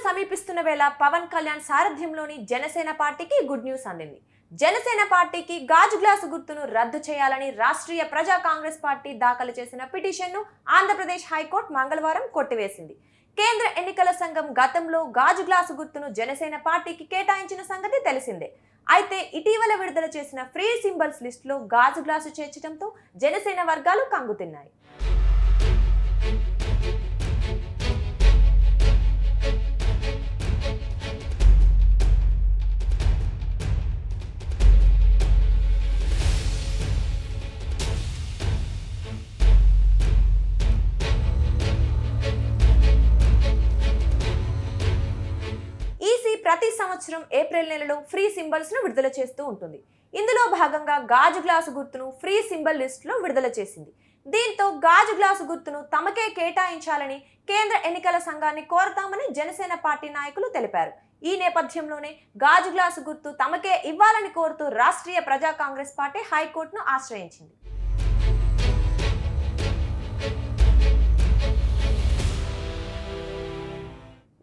సమీపిస్తున్న వేళ పవన్ కళ్యాణ్ సారథ్యంలోని జనసేన పార్టీకి గుడ్ న్యూస్ అందింది. జనసేన పార్టీకి గాజు గ్లాసు గుర్తును రద్దు చేయాలని రాష్ట్రీయ ప్రజా కాంగ్రెస్ పార్టీ దాఖలు చేసిన పిటిషన్ను ఆంధ్రప్రదేశ్ హైకోర్టు మంగళవారం కొట్టివేసింది. కేంద్ర ఎన్నికల సంఘం గతంలో గాజు గ్లాసు గుర్తును జనసేన పార్టీకి కేటాయించిన సంగతి తెలిసిందే. అయితే ఇటీవల విడుదల చేసిన ఫ్రీ సింబల్స్ లిస్టులో గాజు గ్లాసు చేర్చడంతో జనసేన వర్గాలు కంగుతిన్నాయి. ప్రతి సంవత్సరం ఏప్రిల్ నెలలో ఫ్రీ సింబల్స్ ను విడుదల చేస్తూ ఉంటుంది. ఇందులో భాగంగా గాజు గ్లాసు గుర్తును ఫ్రీ సింబల్ లిస్ట్ లో విడుదల చేసింది. దీంతో గాజు గ్లాసు గుర్తును తమకే కేటాయించాలని కేంద్ర ఎన్నికల సంఘాన్ని కోరతామని జనసేన పార్టీ నాయకులు తెలిపారు. ఈ నేపథ్యంలోనే గాజు గ్లాసు గుర్తు తమకే ఇవ్వాలని కోరుతూ రాష్ట్రీయ ప్రజా కాంగ్రెస్ పార్టీ హైకోర్టును ఆశ్రయించింది.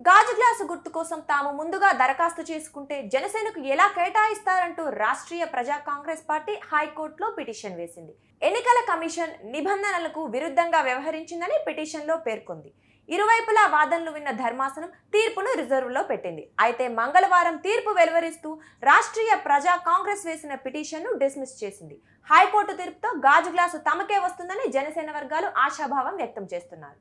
గాజు గ్లాసు గుర్తు కోసం తాము ముందుగా దరఖాస్తు చేసుకుంటే జనసేనకు ఎలా కేటాయిస్తారంటూ రాష్ట్రీయ ప్రజా కాంగ్రెస్ పార్టీ హైకోర్టులో పిటిషన్ వేసింది. ఎన్నికల కమిషన్ నిబంధనలకు విరుద్ధంగా వ్యవహరించిందని పిటిషన్లో పేర్కొంది. ఇరువైపులా వాదనలు విన్న ధర్మాసనం తీర్పును రిజర్వులో పెట్టింది. అయితే మంగళవారం తీర్పు వెలువరిస్తూ రాష్ట్రీయ ప్రజా కాంగ్రెస్ వేసిన పిటిషన్ను డిస్మిస్ చేసింది. హైకోర్టు తీర్పుతో గాజు గ్లాసు తమకే వస్తుందని జనసేన వర్గాలు ఆశాభావం వ్యక్తం చేస్తున్నారు.